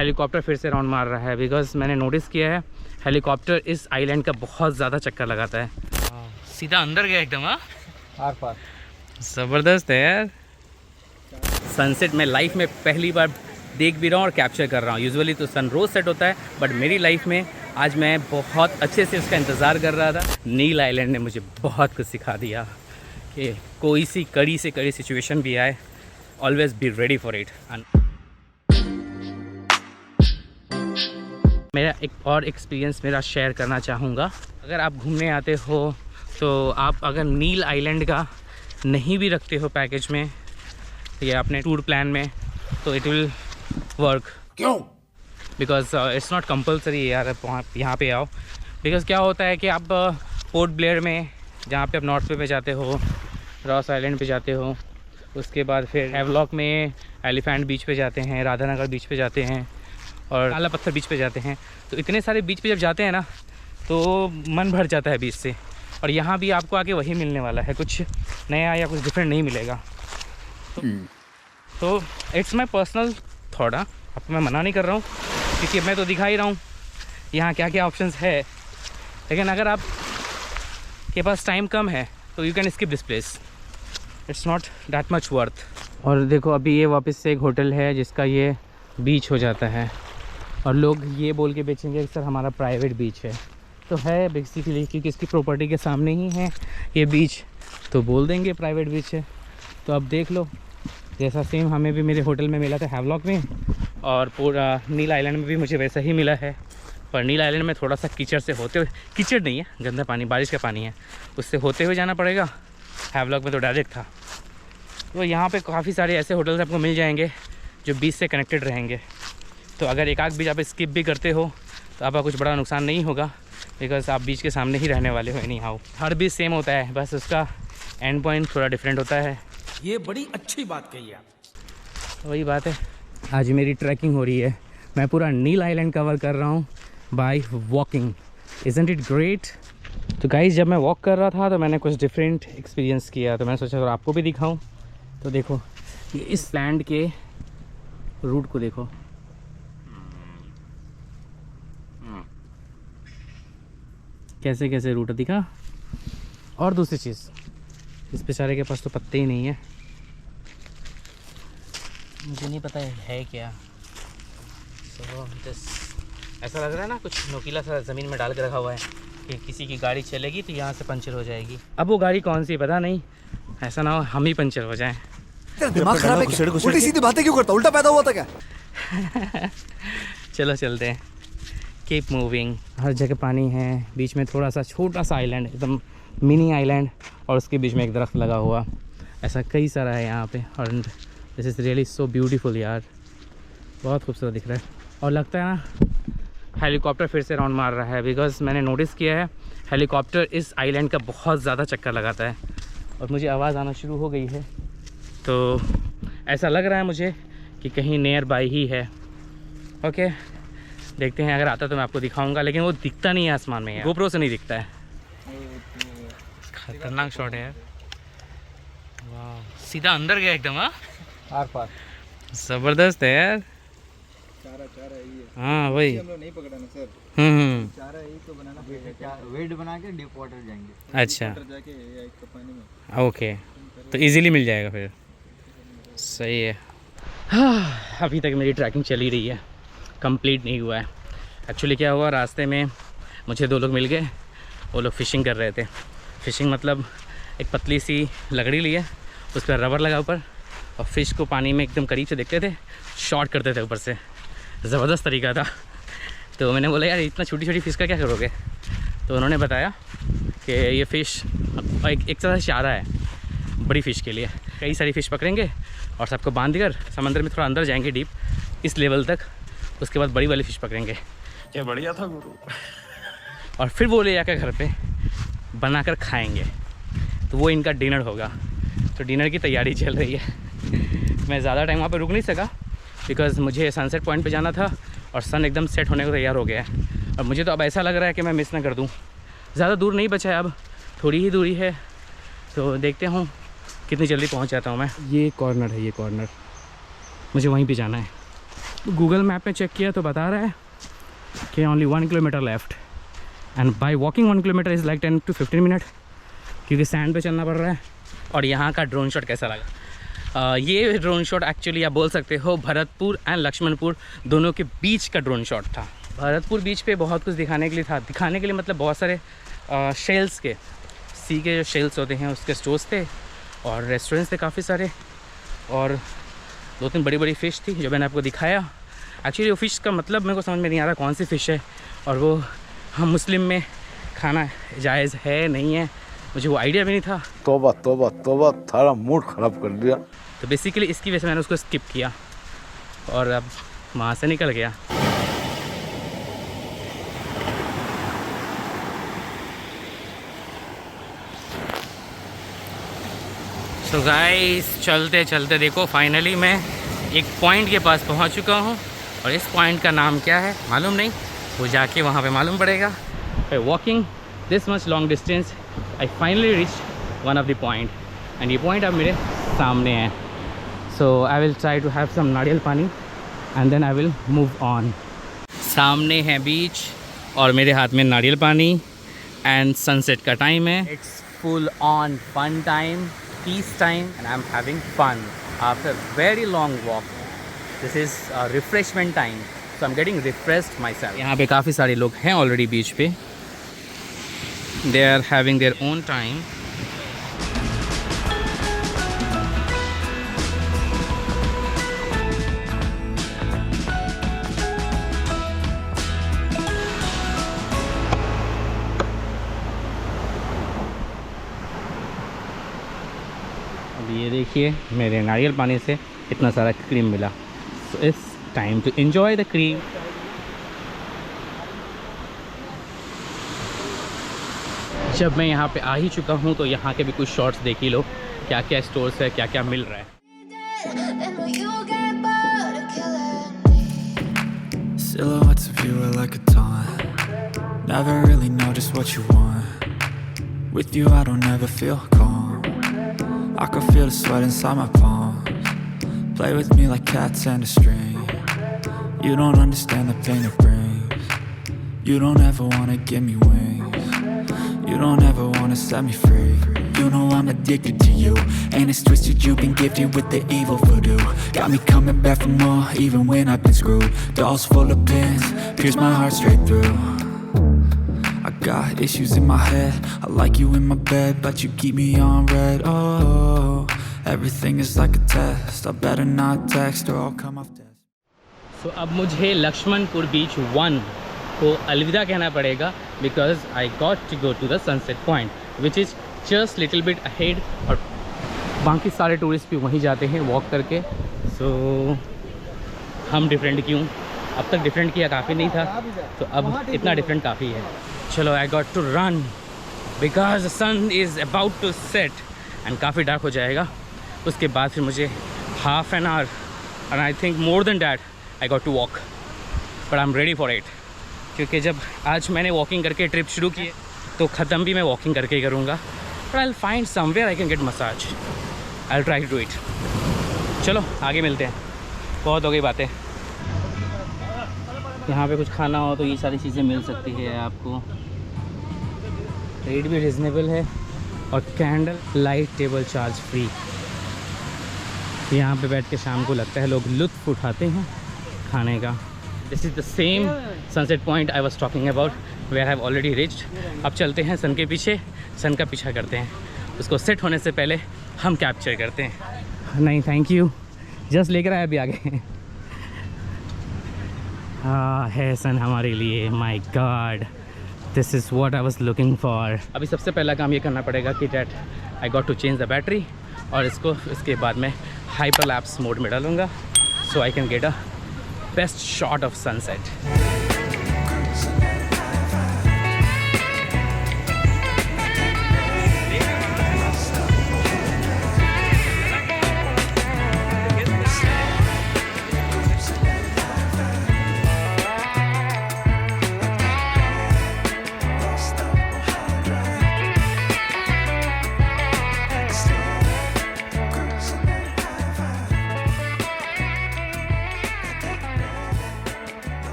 Helicopter फिर से round मार रहा है, बिकॉज मैंने नोटिस किया है हेलीकॉप्टर इस आइलैंड का बहुत ज़्यादा चक्कर लगाता है। सीधा अंदर गया एकदम। आर पार ज़बरदस्त है यार। सनसेट मैं लाइफ में पहली बार देख भी रहा हूँ और कैप्चर कर रहा हूँ। यूजुअली तो सन रोज़ सेट होता है, बट मेरी लाइफ में आज मैं बहुत अच्छे से उसका इंतज़ार कर रहा था। नील आइलैंड ने मुझे बहुत कुछ सिखा दिया कि कोई सी कड़ी से कड़ी सिचुएशन भी आए, always be ready for it. मेरा एक और एक्सपीरियंस मेरा शेयर करना चाहूँगा। अगर आप घूमने आते हो तो आप अगर नील आइलैंड का नहीं भी रखते हो पैकेज में या अपने टूर प्लान में, तो इट विल वर्क। क्यों? बिकॉज इट्स नॉट कंपल्सरी यार आप यहाँ पे आओ। बिकॉज क्या होता है कि आप पोर्ट ब्लेयर में, जहाँ पे आप नॉर्थ पे जाते हो, रॉस आइलैंड पे जाते हो, उसके बाद फिर हैवलॉक में एलिफेंट बीच पे जाते हैं, राधानगर बीच पे जाते हैं और काला पत्थर बीच पे जाते हैं। तो इतने सारे बीच पे जब जाते हैं ना तो मन भर जाता है बीच से। और यहाँ भी आपको आके वही मिलने वाला है, कुछ नया या कुछ डिफरेंट नहीं मिलेगा। तो इट्स माई पर्सनल थॉट। आपको मैं मना नहीं कर रहा हूँ, क्योंकि मैं तो दिखा ही रहा हूँ यहाँ क्या क्या ऑप्शंस है। लेकिन अगर आप के पास टाइम कम है तो you can skip this place, it's not that much worth. और देखो अभी ये वापस से एक होटल है जिसका ये बीच हो जाता है, और लोग ये बोल के बेचेंगे कि सर हमारा प्राइवेट बीच है। तो है बेसिकली, क्योंकि इसकी प्रॉपर्टी के सामने ही है ये बीच, तो बोल देंगे प्राइवेट बीच है। तो अब देख लो, जैसा सेम हमें भी मेरे होटल में मिला था हैवलॉक में, और पूरा नील आइलैंड में भी मुझे वैसा ही मिला है। पर नील आइलैंड में थोड़ा सा कीचड़ से होते हुए, कीचड़ नहीं है, गंदा पानी, बारिश का पानी है, उससे होते हुए जाना पड़ेगा। हैवलॉक में तो डायरेक्ट था। तो यहाँ पे काफ़ी सारे ऐसे होटल्स आपको मिल जाएंगे जो बीच से कनेक्टेड रहेंगे। तो अगर एक आध बीच आप स्किप भी करते हो तो आपका कुछ बड़ा नुकसान नहीं होगा, बिकॉज आप बीच के सामने ही रहने वाले हो। Any how her beach same होता है, बस उसका एंड पॉइंट थोड़ा डिफरेंट होता है। ये बड़ी अच्छी बात कही आप। वही बात है, आज मेरी ट्रैकिंग हो रही है। मैं पूरा नील आइलैंड कवर कर रहा हूँ by walking. Isn't it great? तो गाइस, जब मैं वॉक कर रहा था तो मैंने कुछ डिफरेंट एक्सपीरियंस किया, तो मैंने सोचा अगर आपको भी दिखाऊं। तो देखो ये इस लैंड के रूट को देखो, कैसे कैसे रूट दिखा। और दूसरी चीज़, इस बेचारे के पास तो पत्ते ही नहीं है, मुझे नहीं पता है क्या। तो ऐसा लग रहा है ना कुछ नोकीला सा ज़मीन में डाल के रखा हुआ है कि किसी की गाड़ी चलेगी तो यहाँ से पंचर हो जाएगी। अब वो गाड़ी कौन सी पता नहीं, ऐसा ना हो हम ही पंचर हो जाएं। दिमाग खराब है क्या? उल्टी सीधी बातें क्यों करता? उल्टा पैदा हुआ था क्या? चलो चलते हैं, कीप मूविंग। हर जगह पानी है, बीच में थोड़ा सा छोटा सा आइलैंड, एकदम मिनी आइलैंड, और उसके बीच में एक दरख्त लगा हुआ। ऐसा कई सारा है यहाँ पे, और this is really so beautiful यार, बहुत खूबसूरत दिख रहा है। और लगता है ना हेलीकॉप्टर फिर से राउंड मार रहा है, बिकॉज मैंने नोटिस किया है हेलीकॉप्टर इस आइलैंड का बहुत ज़्यादा चक्कर लगाता है, और मुझे आवाज़ आना शुरू हो गई है। तो ऐसा लग रहा है मुझे कि कहीं नियर बाई ही है। ओके, देखते हैं, अगर आता तो मैं आपको दिखाऊंगा, लेकिन वो दिखता नहीं है आसमान में, गोप्रो से नहीं दिखता है। खतरनाक शॉट है यार, वाह, सीधा अंदर गया एकदम। आर पार ज़बरदस्त है यार। चारा ये। हाँ वही, हम लोग नहीं पकड़ा ना सर। चारा यही तो बनाना पड़ेगा, वेट बना के डीप वाटर जाएंगे। अच्छा, जाके एक पानी में। ओके, तो इजीली मिल जाएगा फिर, सही है। हाँ, अभी तक मेरी ट्रैकिंग चली रही है, कंप्लीट नहीं हुआ है। एक्चुअली क्या हुआ, रास्ते में मुझे दो लोग मिल गए, वो लोग फ़िशिंग कर रहे थे। फ़िशिंग मतलब एक पतली सी लकड़ी ली है, उस पर रबर लगा ऊपर, और फ़िश को पानी में एकदम करीब से देखते थे, शॉट करते थे ऊपर से। ज़बरदस्त तरीका था। तो मैंने बोला यार इतना छोटी छोटी फ़िश का क्या करोगे? तो उन्होंने बताया कि ये फ़िश एक तरह से इशारा है बड़ी फ़िश के लिए। कई सारी फ़िश पकड़ेंगे और सबको बांध कर समंदर में थोड़ा अंदर जाएंगे डीप, इस लेवल तक, उसके बाद बड़ी वाली फ़िश पकड़ेंगे। क्या बढ़िया था गुरु। और फिर वो ले जाकर घर पे बनाकर खाएंगे, तो वो इनका डिनर होगा। तो डिनर की तैयारी चल रही है। मैं ज़्यादा टाइम वहाँ पे रुक नहीं सका, बिकॉज़ मुझे सनसेट पॉइंट पे जाना था, और सन एकदम सेट होने को तैयार हो गया है। और मुझे तो अब ऐसा लग रहा है कि मैं मिस ना कर दूँ। ज़्यादा दूर नहीं बचा है, अब थोड़ी ही दूरी है, तो देखते हूँ कितनी जल्दी पहुँच जाता हूँ मैं। ये कॉर्नर है, ये कॉर्नर, मुझे वहीं पे जाना है। गूगल मैप में चेक किया तो बता रहा है कि only 1 kilometre left, and by walking 1 kilometre is like 10 to 15 minute, क्योंकि सैंड पे चलना पड़ रहा है। और यहाँ का ड्रोन शॉट कैसा लगा? ये ड्रोन शॉट एक्चुअली आप बोल सकते हो भरतपुर एंड लक्ष्मणपुर दोनों के बीच का ड्रोन शॉट था। भरतपुर बीच पे बहुत कुछ दिखाने के लिए था, दिखाने के लिए मतलब बहुत सारे शेल्स के, सी के जो शेल्स होते हैं उसके स्टोर्स थे और रेस्टोरेंट्स थे काफ़ी सारे, और 2-3 बड़ी बड़ी फ़िश थी जो मैंने आपको दिखाया। एक्चुअली वो फ़िश का मतलब मेरे को समझ में नहीं आ रहा कौन सी फ़िश है, और वो हम मुस्लिम में खाना जायज़ है नहीं है, मुझे वो आइडिया भी नहीं था। तौबा तौबा तौबा, थारा मूड ख़राब कर दिया। तो बेसिकली इसकी वजह से मैंने उसको स्किप किया और अब वहाँ से निकल गया। सो गाइस चलते चलते देखो फाइनली मैं एक पॉइंट के पास पहुँच चुका हूँ, और इस पॉइंट का नाम क्या है मालूम नहीं, वो जाके वहाँ पे मालूम पड़ेगा। By walking this much long distance I finally reached one of the point, and ये पॉइंट अब मेरे सामने है। So I will try to have some nariyal पानी and then I will move on. सामने है बीच और मेरे हाथ में नारियल पानी, एंड सनसेट का टाइम है। It's full on fun time, peace time, and I am having fun after very long walk. This is refreshment time, so I am getting refreshed myself. यहाँ पे काफ़ी सारे लोग हैं ऑलरेडी बीच पे, they are having their own time. ये देखिए मेरे नारियल पानी से इतना सारा क्रीम मिला, so it's time to enjoy the cream. जब मैं यहाँ पे आ ही चुका हूँ तो यहाँ के भी कुछ शॉट्स देख ही लो, क्या क्या स्टोर्स है, क्या क्या मिल रहा है। Silhouettes of you are like a taunt. Never really know just what you want. With you I don't ever feel calm. I can feel the sweat inside my palms. Play with me like cats and a string. You don't understand the pain it brings. You don't ever wanna give me wings. You don't ever wanna set me free. You know I'm addicted to you, and it's twisted, you've been gifted with the evil voodoo. Got me coming back for more, even when I've been screwed. Dolls full of pins, pierce my heart straight through. I got issues in my head, I like you in my bed, but you keep me on red. Oh, everything is like a test, I better not text or I'll come off test. So अब मुझे लक्ष्मणपुर बीच 1 को अलविदा कहना पड़ेगा, because I got to go to the sunset point which is just little bit ahead, और बाकी सारे tourist भी वहीं जाते हैं वॉक करके। सो हम डिफरेंट क्यों, अब तक डिफरेंट किया काफ़ी नहीं था, तो अब इतना डिफरेंट काफ़ी है। चलो I got to run because the sun is about to set and काफ़ी डार्क हो जाएगा। उसके बाद फिर मुझे half an hour and I think more than that I got to walk, but I am ready for it, क्योंकि जब आज मैंने वॉकिंग करके ट्रिप शुरू की तो ख़त्म भी मैं वॉकिंग करके ही करूँगा। But I will find somewhere I can get massage, I will try to do it. चलो आगे मिलते हैं, बहुत हो गई बातें। यहाँ पे कुछ खाना हो तो ये सारी चीज़ें मिल सकती है आपको, रेट भी रिजनेबल है, और candle light table charge free. यहाँ पे बैठ के शाम को लगता है लोग लुत्फ़ उठाते हैं खाने का। This is the same sunset point I was talking about, where have already reached. अब चलते हैं सन के पीछे, सन का पीछा करते हैं, उसको सेट होने से पहले हम कैप्चर करते हैं। नहीं थैंक यू, जस्ट लेकर आया अभी आगे। है सन हमारे लिए, my god this is what I was looking for. अभी सबसे पहला काम ये करना पड़ेगा कि that I got to change the battery, और इसके बाद मैं हाइपरलैप्स मोड में डालूँगा, so I can get a best shot of sunset.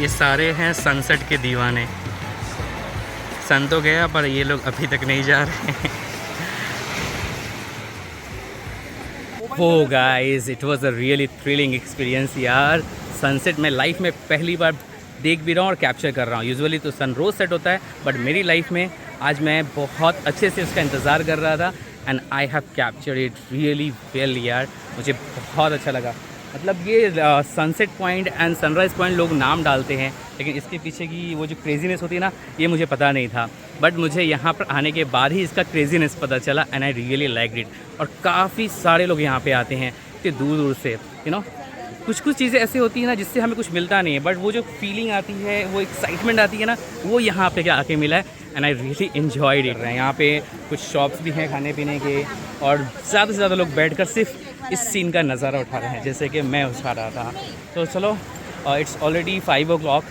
ये सारे हैं सनसेट के दीवाने। सन तो गया पर ये लोग अभी तक नहीं जा रहे हैं। Oh guys, it was a really thrilling experience यार। सनसेट मैं लाइफ में पहली बार देख भी रहा हूँ और कैप्चर कर रहा हूँ। यूजुअली तो सन रोज़ सेट होता है, बट मेरी लाइफ में आज मैं बहुत अच्छे से उसका इंतज़ार कर रहा था and I have captured it really well यार। मुझे बहुत अच्छा लगा। मतलब ये sunset point and sunrise point लोग नाम डालते हैं, लेकिन इसके पीछे की वो जो क्रेजीनेस होती है ना, ये मुझे पता नहीं था। बट मुझे यहाँ पर आने के बाद ही इसका क्रेजीनेस पता चला and I really like it. और काफ़ी सारे लोग यहाँ पे आते हैं इतने दूर दूर से। यू नो, कुछ चीज़ें ऐसी होती हैं ना जिससे हमें कुछ मिलता नहीं है, बट वो जो फीलिंग आती है, वो एक्साइटमेंट आती है ना, वो यहाँ पे आके मिला है and I really enjoyed it. यहाँ पे कुछ शॉप्स भी हैं खाने पीने के, और ज़्यादा से ज़्यादा लोग बैठकर सिर्फ इस सीन का नज़ारा उठा रहे हैं, जैसे कि मैं उठा रहा था। तो चलो, it's already 5 o'clock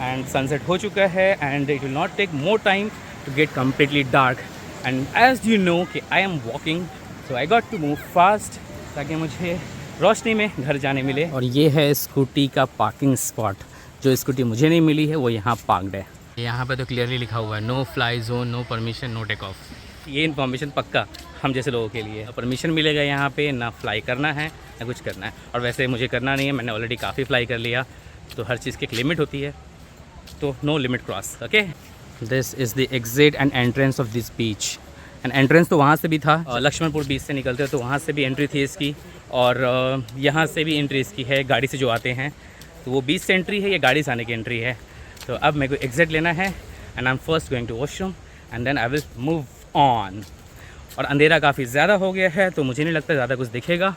and sunset हो चुका है and it will not take more time to get completely dark. And as you know कि I am walking, so I got to move fast ताकि मुझे रोशनी में घर जाने मिले। और ये है स्कूटी का पार्किंग स्पॉट। जो स्कूटी मुझे नहीं मिली है वो यहाँ पार्कड है। यहाँ पे तो क्लियरली लिखा हुआ है no fly zone, no permission, no take off. ये इन्फॉर्मेशन पक्का हम जैसे लोगों के लिए। परमिशन मिलेगा यहाँ पे, ना फ्लाई करना है ना कुछ करना है। और वैसे मुझे करना नहीं है, मैंने ऑलरेडी काफ़ी फ्लाई कर लिया। तो हर चीज़ की एक लिमिट होती है, तो no limit cross. Okay, this is the exit and entrance of this beach. And entrance तो वहाँ से भी था, लक्ष्मणपुर बीच से निकलते तो वहाँ से भी एंट्री थी इसकी, और यहाँ से भी एंट्री इसकी है गाड़ी से जो आते हैं। तो वो बीच से एंट्री है, ये गाड़ी से आने की एंट्री है। तो अब मेरे को एग्जिट लेना है and I am first going to washroom and then I will move on. और अंधेरा काफ़ी ज़्यादा हो गया है, तो मुझे नहीं लगता ज़्यादा कुछ दिखेगा।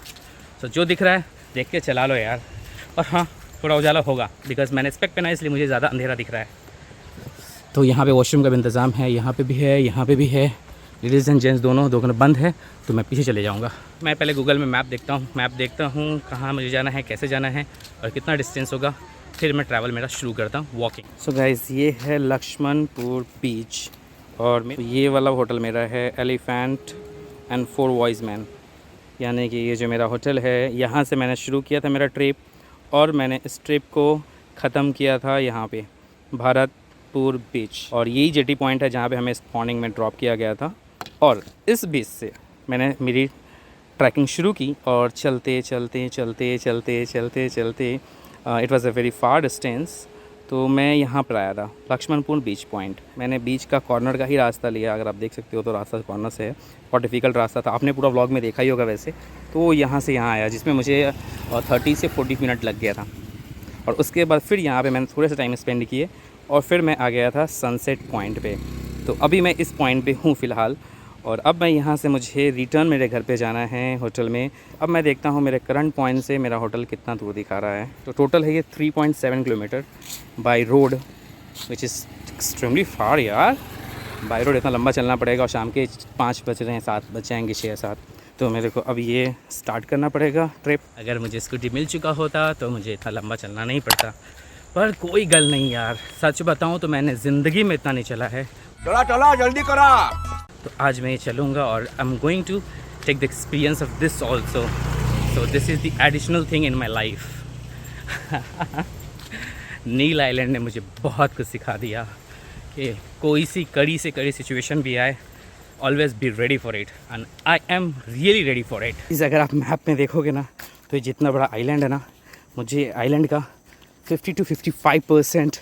तो जो दिख रहा है देख के चला लो यार। और हाँ, थोड़ा उजाला होगा बिकॉज मैंने स्पेक्ट पहना है, इसलिए मुझे ज़्यादा अंधेरा दिख रहा है। तो यहाँ पे वॉशरूम का भी इंतज़ाम है, यहाँ पे भी है, यहाँ पे भी है। लेडीज़ एंड जेंट्स दोनों बंद है, तो मैं पीछे चले जाऊँगा। मैं पहले गूगल में मैप देखता हूँ कहाँ मुझे जाना है, कैसे जाना है और कितना डिस्टेंस होगा, फिर मैं ट्रैवल मेरा शुरू करता हूँ वॉकिंग। सो गाइज़, ये है लक्ष्मणपुर बीच और ये वाला होटल मेरा है एलिफेंट एंड 4 वॉइस मैन। यानी कि ये जो मेरा होटल है, यहाँ से मैंने शुरू किया था मेरा ट्रिप, और मैंने इस ट्रिप को ख़त्म किया था यहाँ पे भारतपुर बीच। और यही जेटी पॉइंट है जहाँ पे हमें इस मॉर्निंग में ड्रॉप किया गया था। और इस बीच से मैंने मेरी ट्रैकिंग शुरू की, और चलते it was a very far distance. तो मैं यहाँ पर आया था लक्ष्मणपुर बीच पॉइंट। मैंने बीच का कॉर्नर का ही रास्ता लिया, अगर आप देख सकते हो तो रास्ता कॉर्नर से है। बहुत डिफ़िकल्ट रास्ता था, आपने पूरा व्लॉग में देखा ही होगा वैसे। तो यहाँ से यहाँ आया, जिसमें मुझे 30 से 40 मिनट लग गया था। और उसके बाद फिर यहाँ पे मैंने थोड़े से टाइम स्पेंड किए, और फिर मैं आ गया था सनसेट पॉइंट पे। तो अभी मैं इस पॉइंट पे हूँ फ़िलहाल, और अब मैं यहाँ से मुझे रिटर्न मेरे घर पे जाना है होटल में। अब मैं देखता हूँ मेरे करंट पॉइंट से मेरा होटल कितना दूर दिखा रहा है। तो टोटल है ये 3.7 kilometre by road, which is extremely far यार। बाय रोड इतना लंबा चलना पड़ेगा, और शाम के 5 बज रहे हैं, 7 बज जाएंगे, 6-7। तो मेरे को अब ये स्टार्ट करना पड़ेगा ट्रिप। अगर मुझे स्कूटी मिल चुका होता तो मुझे इतना लंबा चलना नहीं पड़ता, पर कोई गल नहीं यार। सच बताऊँ तो मैंने ज़िंदगी में इतना नहीं चला है। चला जल्दी करा। तो आज मैं ये चलूँगा, और I am going to take the experience of this also. So this is the additional thing in my life. Neil Island ने मुझे बहुत कुछ सिखा दिया कि कोई सी कड़ी से कड़ी सिचुएशन भी आए, always be ready for it, and I am really ready for it. इस अगर आप मैप में देखोगे ना, तो ये जितना बड़ा आइलैंड है ना, मुझे आइलैंड का 50 to 55%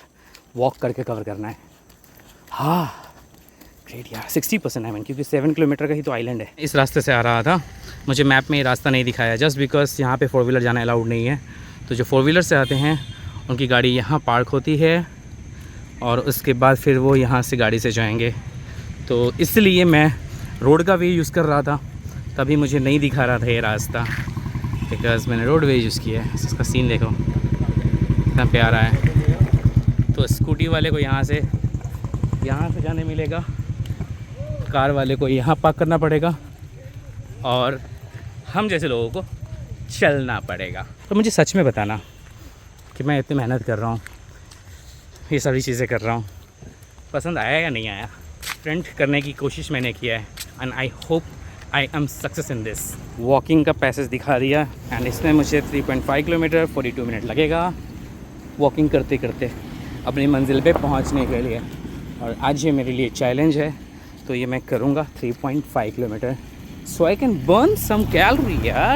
वॉक करके कवर करना है। हाँ ग्रेट यार, 60% आई मीन, क्योंकि 7 किलोमीटर का ही तो आइलैंड है। इस रास्ते से आ रहा था, मुझे मैप में ये रास्ता नहीं दिखाया, जस्ट बिकॉज यहाँ पे 4 व्हीलर जाना अलाउड नहीं है। तो जो 4 व्हीलर से आते हैं उनकी गाड़ी यहाँ पार्क होती है, और उसके बाद फिर वो यहाँ से गाड़ी से जाएंगे। तो इसलिए मैं रोड का वे यूज़ कर रहा था, तभी मुझे नहीं दिखा रहा था ये रास्ता, बिकॉज मैंने रोड वे यूज़ किया है। इसका सीन देखो कितना प्यारा है। तो स्कूटी वाले को यहाँ से जाने मिलेगा, कार वाले को यहाँ पार्क करना पड़ेगा, और हम जैसे लोगों को चलना पड़ेगा। तो मुझे सच में बताना कि मैं इतनी मेहनत कर रहा हूँ, ये सारी चीज़ें कर रहा हूँ, पसंद आया या नहीं आया। फ्रेंड करने की कोशिश मैंने किया है, and I hope I am success in this. Walking का पैसेज दिखा दिया, एंड इसमें मुझे 3.5 किलोमीटर 42 मिनट लगेगा। वॉकिंग करते करते अपनी मंजिल पे पहुंचने के लिए। और आज ये मेरे लिए चैलेंज है, तो ये मैं करूँगा 3.5 kilometre, so I can burn some calorie यार।